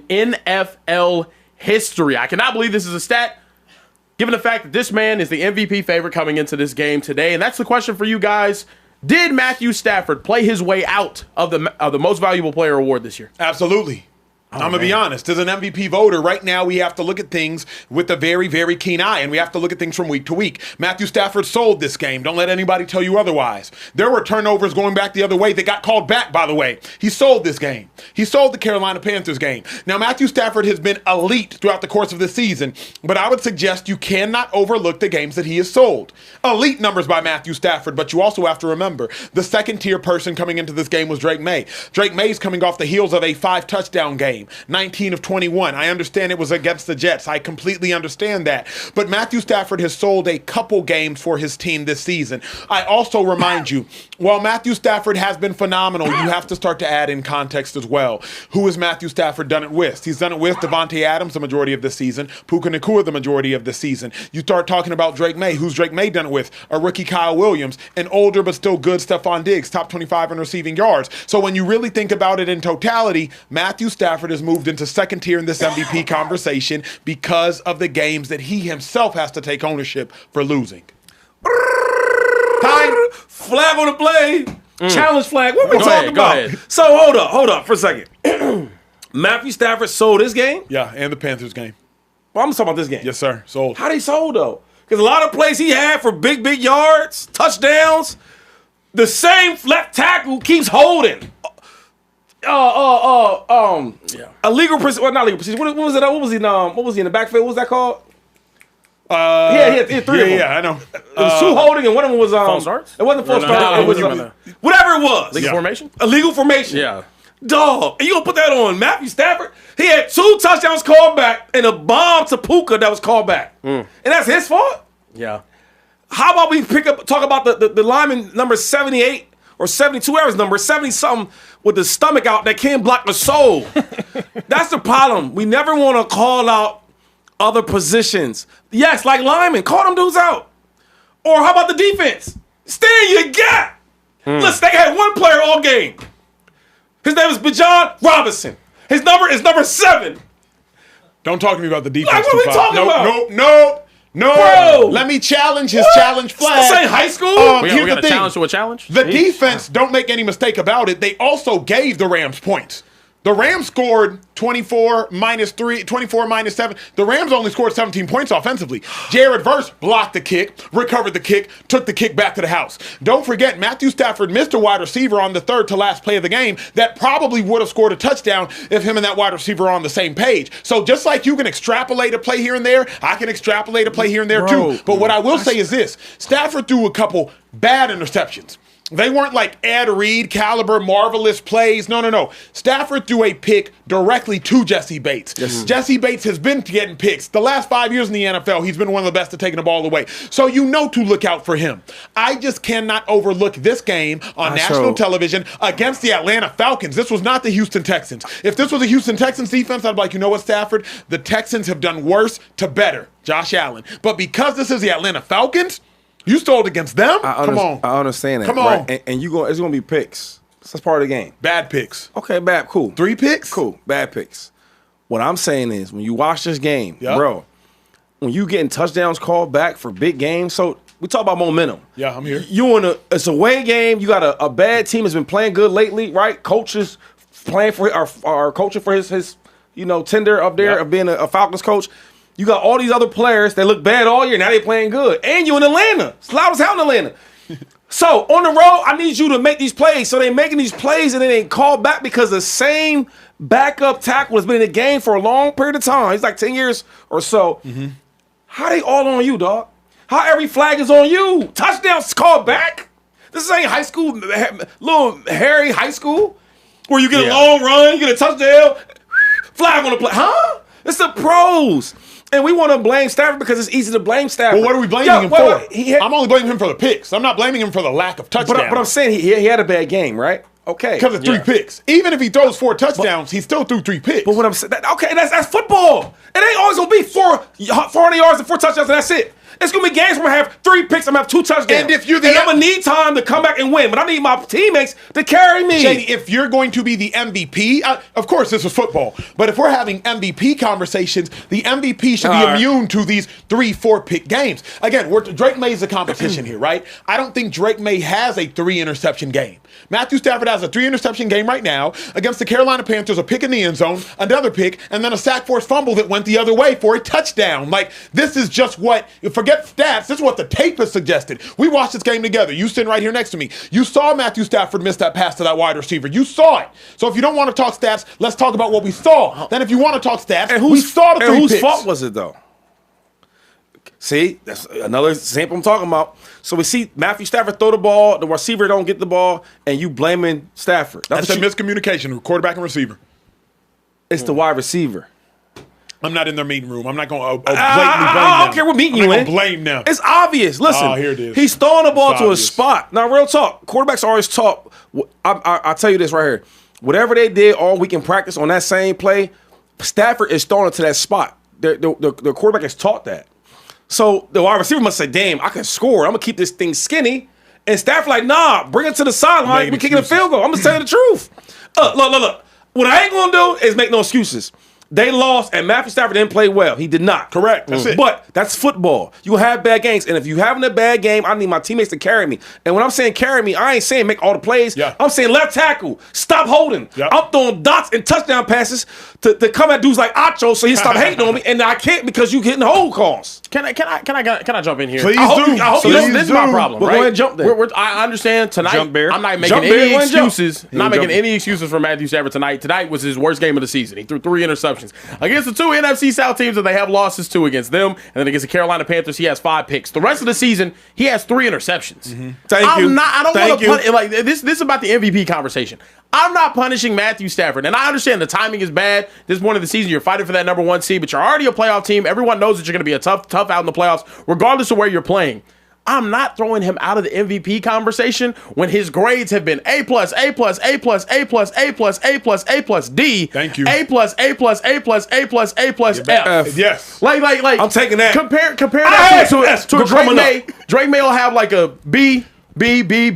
NFL history. I cannot believe this is a stat, given the fact that this man is the MVP favorite coming into this game today. And that's the question for you guys. Did Matthew Stafford play his way out of the Most Valuable Player award this year? Absolutely. I'm going to be honest. As an MVP voter, right now we have to look at things with a very, very keen eye, and we have to look at things from week to week. Matthew Stafford sold this game. Don't let anybody tell you otherwise. There were turnovers going back the other way. They got called back, by the way. He sold this game. He sold the Carolina Panthers game. Now, Matthew Stafford has been elite throughout the course of the season, but I would suggest you cannot overlook the games that he has sold. Elite numbers by Matthew Stafford, but you also have to remember the second-tier person coming into this game was Drake May. Drake May's coming off the heels of a 5-touchdown game. 19 of 21. I understand it was against the Jets. I completely understand that. But Matthew Stafford has sold a couple games for his team this season. I also remind you, while Matthew Stafford has been phenomenal, you have to start to add in context as well. Who has Matthew Stafford done it with? He's done it with Devontae Adams the majority of the season, Puka Nacua the majority of the season. You start talking about Drake May. Who's Drake May done it with? A rookie Kyle Williams, an older but still good Stephon Diggs, top 25 in receiving yards. So when you really think about it in totality, Matthew Stafford has moved into second tier in this MVP conversation because of the games that he himself has to take ownership for losing. Time. Flag on the play. Challenge flag. What are we talking about? Ahead. So hold up for a second. Matthew Stafford sold this game? Yeah, and the Panthers game. Well, I'm talking about this game. Yes, sir. Sold. How they sold, though? Because a lot of plays he had for big yards, touchdowns, the same left tackle keeps holding. Illegal procedure. Well, not legal procedure. What was it? What was he in the backfield? What was that called? He had three of them. Yeah, I know. It was two holding, and one of them was false starts. It wasn't false start. It was whatever it was. Legal formation. Illegal formation. Yeah. Dog, and you gonna put that on Matthew Stafford? He had 2 touchdowns called back and a bomb to Puka that was called back, and that's his fault. Yeah. How about we talk about the lineman number 78 or 72 errors number 70 something with the stomach out that can't block the soul? That's the problem. We never want to call out other positions. Yes, like linemen, call them dudes out. Or how about the defense? Stay in your gap. Listen, they had one player all game. His name is Bijan Robinson. His number is number 7. Don't talk to me about the defense. Like, what are we talking about? No. Bro. Let me challenge his challenge flag. This ain't high school. We got a challenge to a challenge? The defense, don't make any mistake about it, they also gave the Rams points. The Rams scored 24 minus 7. The Rams only scored 17 points offensively. Jared Verse blocked the kick, recovered the kick, took the kick back to the house. Don't forget, Matthew Stafford missed a wide receiver on the third to last play of the game that probably would have scored a touchdown if him and that wide receiver are on the same page. So just like you can extrapolate a play here and there, I can extrapolate a play here and there too. But what I will say is this. Stafford threw a couple bad interceptions. They weren't like Ed Reed caliber marvelous plays. No. Stafford threw a pick directly to Jesse Bates. Yes. Jesse Bates has been getting picks. The last 5 years in the NFL, he's been one of the best at taking the ball away. So you know to look out for him. I just cannot overlook this game on national television against the Atlanta Falcons. This was not the Houston Texans. If this was a Houston Texans defense, I'd be like, you know what, Stafford? The Texans have done worse to better. Josh Allen. But because this is the Atlanta Falcons, you stole against them? Come on. I understand that. Come on. Right? And it's going to be picks. That's part of the game. Bad picks. Okay, bad. Cool. 3 picks? Cool. Bad picks. What I'm saying is when you watch this game, bro, when you getting touchdowns called back for big games, so we talk about momentum. Yeah, I'm here. It's a away game. You got a bad team that's been playing good lately, right? Coaches playing for our coaching for his tender up there of being a Falcons coach. You got all these other players that look bad all year. Now they playing good. And you in Atlanta. It's loud as hell in Atlanta. So, on the road, I need you to make these plays. So, they making these plays and then they call back because the same backup tackle has been in the game for a long period of time. He's like 10 years or so. Mm-hmm. How they all on you, dog? How every flag is on you? Touchdowns called back? This ain't high school, little hairy high school where you get a long run, you get a touchdown, flag on the play. Huh? It's the pros. And we want to blame Stafford because it's easy to blame Stafford. Well, what are we blaming him for? I'm only blaming him for the picks. I'm not blaming him for the lack of touchdowns. But I'm saying he had a bad game, right? Okay. Because of 3 picks. Even if he throws 4 touchdowns, he still threw 3 picks. But what I'm saying, that's football. It ain't always going to be 400 yards and 4 touchdowns and that's it. It's going to be games where I have 3 picks, I'm going to have 2 touchdowns. And if you're I'm going to need time to come back and win, but I need my teammates to carry me. Shady, if you're going to be the MVP, of course this is football, but if we're having MVP conversations, the MVP should be immune to these 3-4 pick games. Again, Drake May's the competition here, right? I don't think Drake May has a 3 interception game. Matthew Stafford has a 3 interception game right now against the Carolina Panthers, a pick in the end zone, another pick, and then a sack force fumble that went the other way for a touchdown. Like, this is just what, forget stats, this is what the tape has suggested. We watched this game together. You sitting right here next to me. You saw Matthew Stafford miss that pass to that wide receiver. You saw it. So if you don't want to talk stats, let's talk about what we saw. Then if you want to talk stats, we saw the 3 picks. Whose fault was it, though? See, that's another example I'm talking about. So we see Matthew Stafford throw the ball, the receiver don't get the ball, and you blaming Stafford. That's a miscommunication, quarterback and receiver. It's the wide receiver. I'm not in their meeting room. I'm not going to blatantly blame them. I don't care what meeting you in. Blame them. It's obvious. Listen, here it is. He's throwing the ball to a spot. Now, real talk, quarterbacks are always taught. I'll tell you this right here. Whatever they did all week in practice on that same play, Stafford is throwing it to that spot. The quarterback is taught that. So the wide receiver must say, damn, I can score. I'm going to keep this thing skinny. And Stafford like, nah, bring it to the sideline. We're kicking a field goal. I'm going to tell you the truth. Look. What I ain't going to do is make no excuses. They lost, and Matthew Stafford didn't play well. He did not. Correct. That's it. But that's football. You have bad games, and if you're having a bad game, I need my teammates to carry me. And when I'm saying carry me, I ain't saying make all the plays. Yeah. I'm saying left tackle, stop holding. Yep. I'm throwing dots and touchdown passes to come at dudes like Acho so he stop hating on me, and I can't because you getting hold calls. Can I jump in here? Please I hope do. this is my problem, But right? go ahead and jump there. I understand tonight. Jump bear. I'm not making Jump bear, any go ahead and jump. excuses. He Not ain't making jumping. any excuses for Matthew Stafford tonight. Tonight was his worst game of the season. He threw 3 interceptions against the 2 NFC South teams that they have losses to against them, and then against the Carolina Panthers, he has 5 picks. The rest of the season, he has 3 interceptions. Thank you. I don't Thank want to you. put like this. This is about the MVP conversation. I'm not punishing Matthew Stafford, and I understand the timing is bad. This point of the season, you're fighting for that number 1 seed, but you're already a playoff team. Everyone knows that you're going to be a tough out in the playoffs, regardless of where you're playing. I'm not throwing him out of the MVP conversation when his grades have been A+, A+, A+, A+, A+, A+, A+, D. Thank you. A+, F. Yes. Like I'm taking that. Compare that to Go Drake coming May. up. Drake May will have like a B+, B+, A,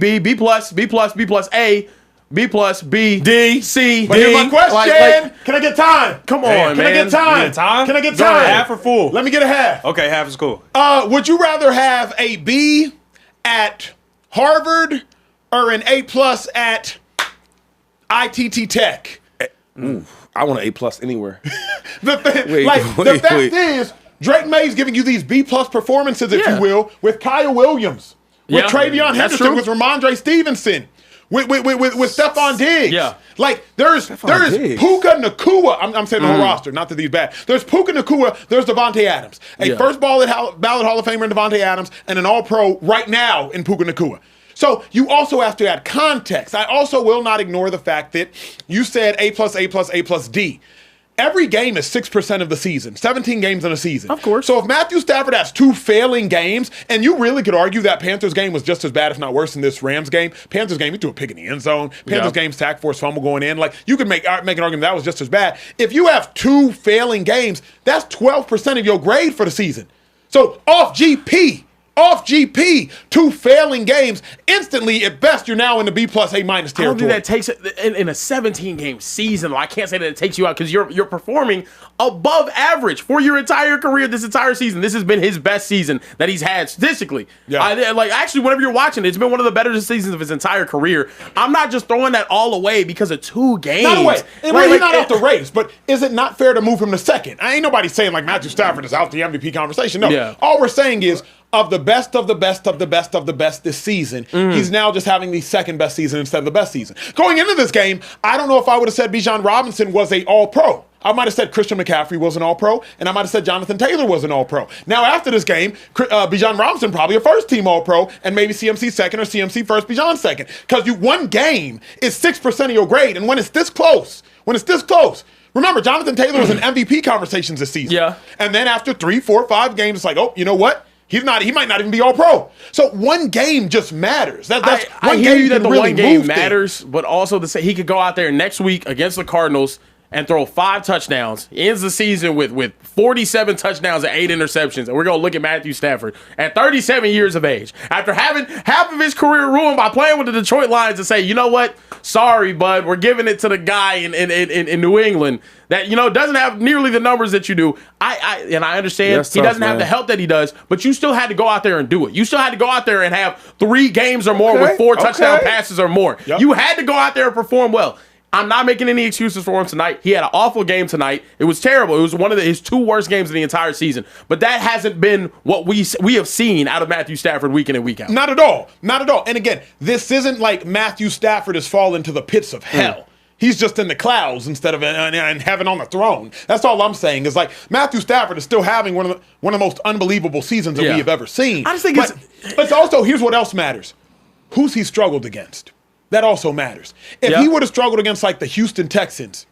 B+, B, D, C, But D. here's my question. Can I get time? Come on, Can I man. get time? You get time? Can I get Go time? ahead. Half or full? Let me get a half. Okay, half is cool. Would you rather have a B at Harvard or an A+ at ITT Tech? I want an A+ anywhere. The Wait. fact is, Drake May's giving you these B+ performances, if Yeah. you will, with Kyle Williams, with Yeah, Travion that's Henderson, true. with Ramondre Stevenson, with Stephon Diggs. Yeah. Like, there's Diggs. Puka Nacua. I'm saying the whole roster, not that he's bad. There's Puka Nacua, there's Devontae Adams. A first ballot Hall of Famer in Devontae Adams, and an All-Pro right now in Puka Nacua. So you also have to add context. I also will not ignore the fact that you said A+, A+, D. Every game is 6% of the season, 17 games in a season. Of course. So if Matthew Stafford has 2 failing games, and you really could argue that Panthers game was just as bad, if not worse, than this Rams game. Panthers game, he threw a pick in the end zone. Panthers game, sack force fumble going in. Like, you could make an argument that was just as bad. If you have 2 failing games, that's 12% of your grade for the season. So off GP, 2 failing games, instantly, at best, you're now in the B+, A- territory. I don't think that takes in a 17-game season. I can't say that it takes you out because you're performing above average for your entire career. This entire season, this has been his best season that he's had statistically. Yeah. Actually, whenever you're watching, it's been one of the better seasons of his entire career. I'm not just throwing that all away because of 2 games. Not away. He's not out the race, but is it not fair to move him to second? I ain't nobody saying like Matthew Stafford is out the MVP conversation. No. Yeah. All we're saying is, of the best of the best of the best of the best this season, he's now just having the second best season instead of the best season. Going into this game, I don't know if I would have said Bijan Robinson was a All-Pro. I might have said Christian McCaffrey was an All-Pro, and I might have said Jonathan Taylor was an All-Pro. Now, after this game, Bijan Robinson probably a first-team All-Pro, and maybe CMC second or CMC first, Bijan second. Because one game is 6% of your grade, and when it's this close, remember, Jonathan Taylor was in MVP conversations this season. Yeah. And then after 3, 4, 5 games, it's like, oh, you know what? He might not even be All-Pro. So one game just matters. That's I one hear game you that can the really one game move matters, but also he could go out there next week against the Cardinals and throw 5 touchdowns. He ends the season with 47 touchdowns and 8 interceptions. And we're going to look at Matthew Stafford at 37 years of age, after having half of his career ruined by playing with the Detroit Lions, and say, you know what? Sorry, bud. We're giving it to the guy in New England that, doesn't have nearly the numbers that you do. I understand he doesn't have the help that he does, but you still had to go out there and do it. You still had to go out there and have 3 games or more with 4 touchdown passes or more. Yep. You had to go out there and perform well. I'm not making any excuses for him tonight. He had an awful game tonight. It was terrible. It was one of his 2 worst games of the entire season. But that hasn't been what we have seen out of Matthew Stafford week in and week out. Not at all. Not at all. And again, this isn't like Matthew Stafford has fallen to the pits of hell. He's just in the clouds instead of in heaven on the throne. That's all I'm saying. Is like Matthew Stafford is still having one of the most unbelievable seasons that we have ever seen. I just think but also, here's what else matters. Who's he struggled against? That also matters. If he would have struggled against like the Houston Texans,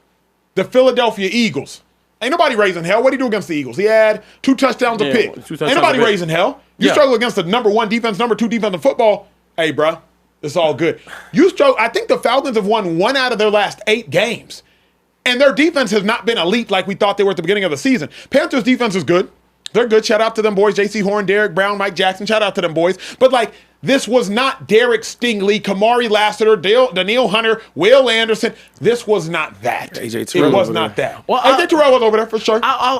the Philadelphia Eagles, ain't nobody raising hell. What did he do against the Eagles? He had 2 touchdowns a pick. Ain't nobody raising hell. You struggle against the number 1 defense, number 2 defense in football. Hey, bro, it's all good. You struggle. I think the Falcons have won 1 out of their last 8 games. And their defense has not been elite like we thought they were at the beginning of the season. Panthers' defense is good. They're good. Shout out to them boys. J.C. Horn, Derek Brown, Mike Jackson. Shout out to them boys. But like, this was not Derek Stingley, Kamari Lassiter, Daniil Hunter, Will Anderson. This was not that. AJ Terrell it was not that. Well, AJ Terrell was over there for sure. I'll